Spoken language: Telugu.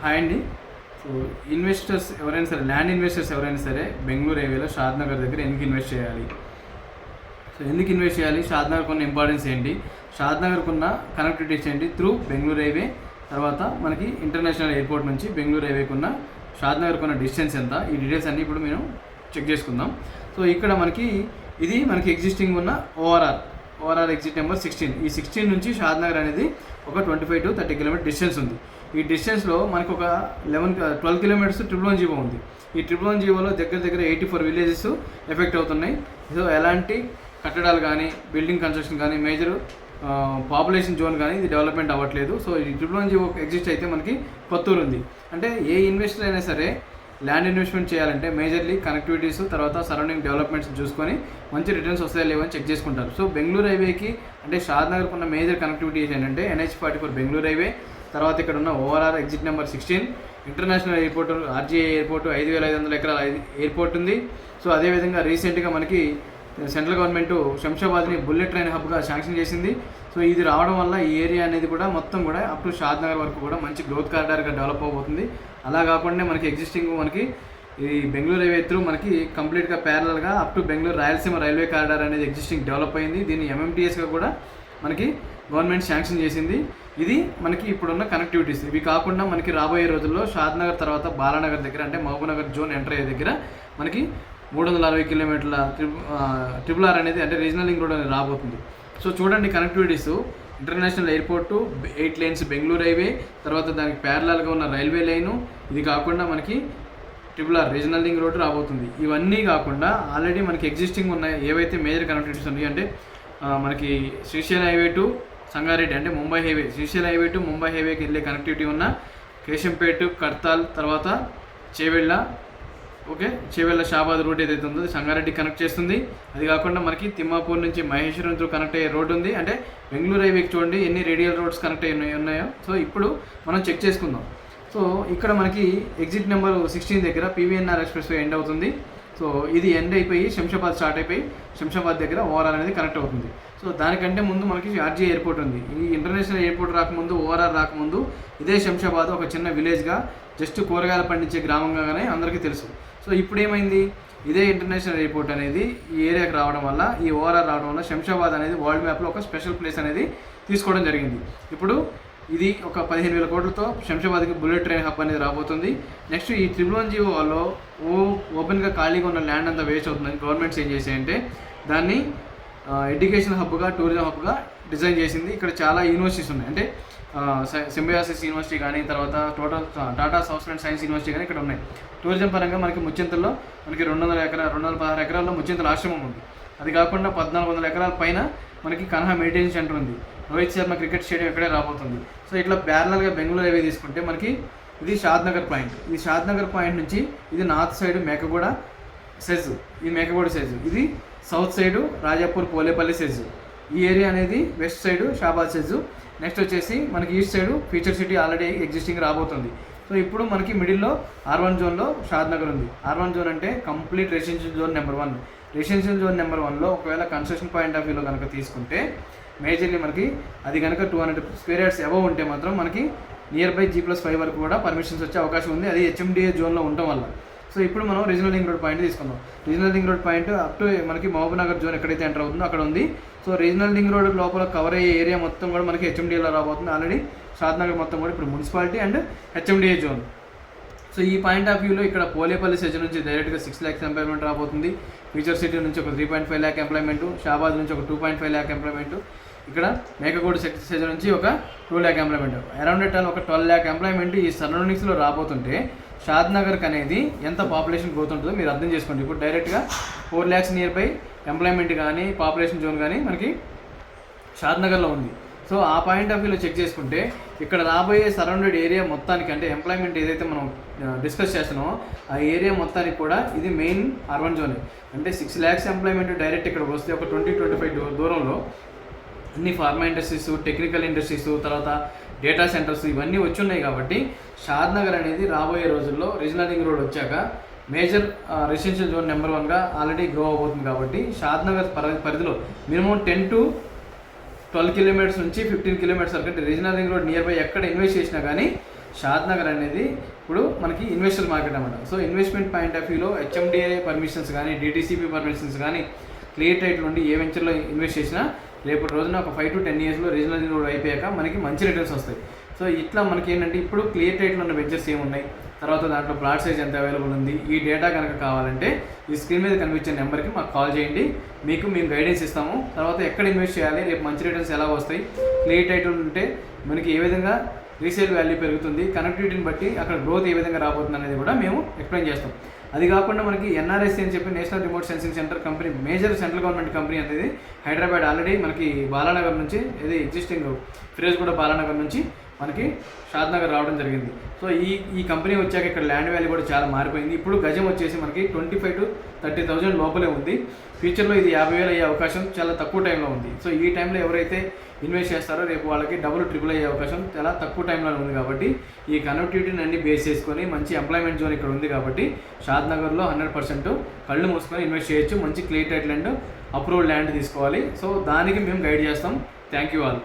హాయ్ అండి. సో ఇన్వెస్టర్స్ ఎవరైనా సరే, ల్యాండ్ ఇన్వెస్టర్స్ ఎవరైనా సరే బెంగళూరు హైవేలో షాద్ నగర్ దగ్గర ఎందుకు ఇన్వెస్ట్ చేయాలి? సో ఎందుకు ఇన్వెస్ట్ చేయాలి? షాద్ నగర్కు ఉన్న ఇంపార్టెన్స్ ఏంటి? షాద్ నగర్కు ఉన్న కనెక్టివిటీస్ ఏంటి త్రూ బెంగళూరు హైవే? తర్వాత మనకి ఇంటర్నేషనల్ ఎయిర్పోర్ట్ నుంచి బెంగళూరు హైవేకి ఉన్న షాద్ నగర్కు ఉన్న డిస్టెన్స్ ఎంత? ఈ డీటెయిల్స్ అన్నీ ఇప్పుడు మేము చెక్ చేసుకుందాం. సో ఇక్కడ ఇది మనకి ఎగ్జిస్టింగ్ ఉన్న ఓఆర్ఆర్ ఎగ్జిట్ నెంబర్ 16. ఈ 16 నుంచి షాద్ నగర్ అనేది ఒక 25 to 30 కిలోమీటర్ డిస్టెన్స్ ఉంది. ఈ డిస్టెన్స్లో మనకు ఒక 12 కిలోమీటర్స్ 111 జీవో ఉంది. ఈ 111 జీవోలో దగ్గర 84 విలేజెస్ ఎఫెక్ట్ అవుతున్నాయి. సో ఎలాంటి కట్టడాలు కానీ, బిల్డింగ్ కన్స్ట్రక్షన్ కానీ, మేజర్ పాపులేషన్ జోన్ కానీ ఇది డెవలప్మెంట్ అవ్వట్లేదు. సో ఈ 111 జీవో ఎగ్జిస్ట్ అయితే మనకి కొత్తూరు ఉంది. అంటే ఏ ఇన్వెస్టర్ అయినా సరే ల్యాండ్ ఇన్వెస్ట్మెంట్ చేయాలంటే మేజర్లీ కనెక్టివిటీస్, తర్వాత సరౌండింగ్ డెవలప్మెంట్స్ చూసుకొని మంచి రిటర్న్స్ వస్తాయో లేవని చెక్ చేసుకుంటారు. సో బెంగళూరు హైవేకి అంటే షాద్ నగర్కు ఉన్న మేజర్ కనెక్టివిటీస్ ఏంటంటే NH44 బెంగళూరు హైవే, తర్వాత ఇక్కడ ఉన్న ORR exit number 16, international airport, RGA airport, 5500 ఎకరాల ఎయిర్పోర్ట్ ఉంది. సో అదేవిధంగా రీసెంట్గా మనకి సెంట్రల్ గవర్నమెంట్ శంషాబాద్ని బుల్లెట్ ట్రైన్ హబ్గా శాంక్షన్ చేసింది. సో ఇది రావడం వల్ల ఈ ఏరియా అనేది కూడా మొత్తం కూడా అప్ టు షాద్ నగర్ వరకు కూడా మంచి గ్రోత్ కారిడార్గా డెవలప్ అవబోతుంది. అలా కాకుండా మనకి ఎగ్జిస్టింగ్ ఈ బెంగళూరు హైవే త్రూ మనకి కంప్లీట్గా ప్యారలల్గా up to Bengaluru Rayalaseema railway corridor అనేది ఎగ్జిస్టింగ్ డెవలప్ అయింది. దీన్ని MMTSగా కూడా మనకి గవర్నమెంట్ శాంక్షన్ చేసింది. ఇది మనకి ఇప్పుడున్న కనెక్టివిటీస్. ఇవి కాకుండా మనకి రాబోయే రోజుల్లో షాద్ నగర్ తర్వాత బాలానగర్ దగ్గర అంటే మహబూబ్ నగర్ జోన్ ఎంటర్ అయ్యే దగ్గర మనకి 360 కిలోమీటర్ల RRR అనేది అంటే రీజనల్ లింక్ రోడ్ అనేది రాబోతుంది. సో చూడండి connectivities, international airport, 8 lanes Bengaluru highway, తర్వాత దానికి ప్యారలల్గా ఉన్న రైల్వే లైను, ఇది కాకుండా మనకి RRR రీజనల్ లింక్ రోడ్ రాబోతుంది. ఇవన్నీ కాకుండా ఆల్రెడీ మనకి ఎగ్జిస్టింగ్ ఉన్న ఏవైతే మేజర్ కనెక్టివిటీస్ ఉన్నాయో అంటే మనకి శ్రీశైలం హైవే టు సంగారెడ్డి అంటే Mumbai highway, Srisailam highway to Mumbai హైవేకి వెళ్ళే కనెక్టివిటీ ఉన్న కేశంపేట, కర్తాల్, తర్వాత చేవెళ్ళ షాబాద్ రూట్ ఏదైతే ఉందో సంగారెడ్డి కనెక్ట్ చేస్తుంది. అది కాకుండా మనకి తిమ్మాపూర్ నుంచి మహేశ్వరం త్రూ కనెక్ట్ అయ్యే రోడ్ ఉంది. అంటే బెంగళూరు హైవేకి చూడండి ఎన్ని రేడియల్ రోడ్స్ కనెక్ట్ అయ్యి ఉన్నాయో. సో ఇప్పుడు మనం చెక్ చేసుకుందాం. సో ఇక్కడ మనకి ఎగ్జిట్ నెంబర్ 16 దగ్గర PVNR ఎక్స్ప్రెస్ వే ఎండ్ అవుతుంది. సో ఇది ఎండ్ అయిపోయి శంషాబాద్ స్టార్ట్ అయిపోయి శంషాబాద్ దగ్గర ఓఆర్ఆర్ అనేది కనెక్ట్ అవుతుంది. సో దానికంటే ముందు మనకి RGA ఎయిర్పోర్ట్ ఉంది. ఈ ఇంటర్నేషనల్ ఎయిర్పోర్ట్ రాకముందు, ఓఆర్ఆర్ రాకముందు ఇదే శంషాబాద్ ఒక చిన్న విలేజ్గా జస్ట్ కూరగాయలు పండించే గ్రామంగానే అందరికీ తెలుసు. సో ఇప్పుడు ఏమైంది, ఇదే ఇంటర్నేషనల్ ఎయిర్పోర్ట్ అనేది ఈ ఏరియాకి రావడం వల్ల, ఈ ఓఆర్ఆర్ రావడం వల్ల శంషాబాద్ అనేది వరల్డ్ మ్యాప్లో ఒక స్పెషల్ ప్లేస్ అనేది తీసుకోవడం జరిగింది. ఇప్పుడు ఇది ఒక 15,000 కోట్లతో శంషాబాద్కి బుల్లెట్ ట్రైన్ హబ్ అనేది రాబోతుంది. నెక్స్ట్ ఈ 111 జీవోలో ఓపెన్గా ఖాళీగా ఉన్న ల్యాండ్ అంతా వేస్ట్ అవుతుందని గవర్నమెంట్స్ ఏం చేసాయంటే దాన్ని ఎడ్యుకేషన్ హబ్గా, టూరిజం హబ్గా డిజైన్ చేసింది. ఇక్కడ చాలా యూనివర్సిటీస్ ఉన్నాయి. అంటే సింబయాసిస్ యూనివర్సిటీ కానీ, తర్వాత Tata south and science university కానీ ఇక్కడ ఉన్నాయి. టూరిజం పరంగా మనకి ముచ్చింతల్లో మనకి 216 ఎకరాల్లో ముచ్చింతల ఆశ్రమం ఉంది. అది కాకుండా 1400 ఎకరాల పైన మనకి కన్హా మెడిటేషన్ సెంటర్ ఉంది. రోహిత్ శర్మ క్రికెట్ స్టేడియం ఇక్కడే రాబోతుంది. సో ఇట్లా ప్యారలల్గా బెంగళూరు హైవే తీసుకుంటే మనకి ఇది షాద్ నగర్ పాయింట్. ఈ షాద్ నగర్ పాయింట్ నుంచి ఇది నార్త్ సైడ్ మేకగూడ సెజ్, ఇది మేకగూడ సెజ్, ఇది south side Rajapur Polepally SEZ, ఈ ఏరియా అనేది west side Shabad SEZ. Next వచ్చేసి మనకి east side future city already existing రాబోతుంది. సో ఇప్పుడు మనకి మిడిల్లో R1 జోన్లో షాద్ నగర్ ఉంది. R1 జోన్ అంటే complete residential zone number 1. Residential zone number 1లో ఒకవేళ కన్స్ట్రక్షన్ పాయింట్ ఆఫ్ వ్యూలో కనుక తీసుకుంటే మేజర్లీ మనకి అది కనుక 200 స్క్వేర్ యార్డ్స్ అబవ్ ఉంటే మాత్రం మనకి నియర్ బై G+5 వరకు కూడా పర్మిషన్స్ వచ్చే అవకాశం ఉంది. అది HMDA జోన్లో ఉండటం వల్ల. సో ఇప్పుడు మనం రీజనల్ లింక్ రోడ్ పాయింట్ తీసుకుందాం. Regional link road point up to మనకి మహబూబ్ నగర్ జోన్ ఎక్కడైతే ఎంటర్ అవుతుందో అక్కడ ఉంది. సో రీజనల్ లింక్ రోడ్ లోపల కవర్ అయ్యే ఏరియా మొత్తం కూడా మనకి HMDAలో రాబోతుంది. ఆల్రెడీ షాద్ నగర్ మొత్తం కూడా ఇప్పుడు municipality and HMDA zone. So ఈ పాయింట్ ఆఫ్ వ్యూలో ఇక్కడ పోలేపల్లి సెజ్ నుంచి డైరెక్ట్గా 6 lakhs ఎంప్లాయ్మెంట్ రాబోతుంది. ఫ్యూచర్ సిటీ నుంచి ఒక 3.5 lakh ఎంప్లాయ్మెంట్, షాబాద్ నుంచి ఒక 2.5 lakh ఎంప్లాయ్మెంట్, ఇక్కడ మేకగూడ సెజ్ నుంచి ఒక 2 lakh ఎంప్లాయ్మెంట్, అరౌండ్ టోటల్ ఒక 12 lakh ఎంప్లాయ్మెంట్ ఈ సరౌండింగ్స్లో రాబోతుంటే షాద్ నగర్కి అనేది ఎంత పాపులేషన్ గ్రోత్ ఉంటుందో మీరు అర్థం చేసుకోండి. ఇప్పుడు డైరెక్ట్గా 4 lakhs నియర్ బై ఎంప్లాయ్మెంట్ కానీ, పాపులేషన్ జోన్ కానీ మనకి షాద్ నగర్లో ఉంది. సో ఆ పాయింట్ ఆఫ్ వ్యూలో చెక్ చేసుకుంటే ఇక్కడ రాబోయే సరౌండెడ్ ఏరియా మొత్తానికి అంటే ఎంప్లాయ్మెంట్ ఏదైతే మనం డిస్కస్ చేస్తున్నామో ఆ ఏరియా మొత్తానికి కూడా ఇది మెయిన్ R1 జోన్. అంటే 6 lakhs ఎంప్లాయ్మెంట్ డైరెక్ట్ ఇక్కడ వస్తే ఒక 20-25 దూరంలో అన్ని ఫార్మా ఇండస్ట్రీస్, టెక్నికల్ ఇండస్ట్రీస్, తర్వాత డేటా సెంటర్స్ ఇవన్నీ వచ్చి ఉన్నాయి. కాబట్టి షాద్ నగర్ అనేది రాబోయే రోజుల్లో రీజనల్ లింక్ రోడ్ వచ్చాక మేజర్ రెసిడెన్షియల్ జోన్ నెంబర్ 1గా ఆల్రెడీ గ్రో అవబోతుంది. కాబట్టి షాద్ నగర్ పరిధిలో మినిమం 10 to 12 kilometers నుంచి 15 kilometers వరకు అంటే regional ring road near by ఎక్కడ ఇన్వెస్ట్ చేసినా కానీ షాద్ నగర్ అనేది ఇప్పుడు మనకి ఇన్వెస్టర్ మార్కెట్ అన్నమాట. సో ఇన్వెస్ట్మెంట్ పాయింట్ ఆఫ్ వ్యూలో హెచ్ఎండిఏ పర్మిషన్స్ కానీ, డిటీసీపీ పర్మిషన్స్ కానీ, క్లియర్ టైటిల్ ఉండి ఏ వెంచర్లో ఇన్వెస్ట్ చేసినా రేపటి రోజున ఒక 5 to 10 ఇయర్స్లో రీజనల్ రోడ్ అయిపోయాక మనకి మంచి రిటర్న్స్ వస్తాయి. సో ఇట్లా మనకి ఏంటంటే ఇప్పుడు క్లియర్ టైటిల్ ఉన్న వెంచర్స్ ఏమున్నాయి, తర్వాత దాంట్లో ప్లాట్ సైజ్ ఎంత అవైలబుల్ ఉంది, ఈ డేటా కనుక కావాలంటే ఈ స్క్రీన్ మీద కనిపించే నెంబర్కి మాకు కాల్ చేయండి. మేము గైడెన్స్ ఇస్తాము. తర్వాత ఎక్కడ ఇన్వెస్ట్ చేయాలి, రేపు మంచి రిటర్న్స్ ఎలా వస్తాయి, క్లియర్ టైటిల్ ఉంటే మనకి ఏ విధంగా రీసేల్ వాల్యూ పెరుగుతుంది, కనెక్టివిటీని బట్టి అక్కడ గ్రోత్ ఏ విధంగా రాబోతుంది అనేది కూడా మేము ఎక్స్ప్లెయిన్ చేస్తాం. అది కాకుండా మనకి ఎన్ఆర్ఎస్సి అని చెప్పి national remote sensing centre company, major central government company అనేది హైదరాబాద్ ఆల్రెడీ మనకి బాలానగర్ నుంచి, ఇది ఎగ్జిస్టింగ్ ఫిరోజ్ కూడా బాలానగర్ నుంచి మనకి షాద్ నగర్ రావడం జరిగింది. సో ఈ కంపెనీ వచ్చాక ఇక్కడ ల్యాండ్ వాల్యూ కూడా చాలా మారిపోయింది. ఇప్పుడు గజం వచ్చేసి మనకి 25,000 to 30,000 లోపలే ఉంది. ఫ్యూచర్లో ఇది 50,000 అయ్యే అవకాశం చాలా తక్కువ టైంలో ఉంది. సో ఈ టైంలో ఎవరైతే ఇన్వెస్ట్ చేస్తారో రేపు వాళ్ళకి డబుల్ ట్రిపుల్ అయ్యే అవకాశం చాలా తక్కువ టైంలో ఉంది. కాబట్టి ఈ కనెక్టివిటీని అన్ని బేస్ చేసుకొని మంచి ఎంప్లాయ్మెంట్ జోన్ ఇక్కడ ఉంది. కాబట్టి షాద్ నగర్లో 100% కళ్ళు మూసుకొని ఇన్వెస్ట్ చేయొచ్చు. మంచి clear title and approved land తీసుకోవాలి. సో దానికి మేము గైడ్ చేస్తాం. Thank you all.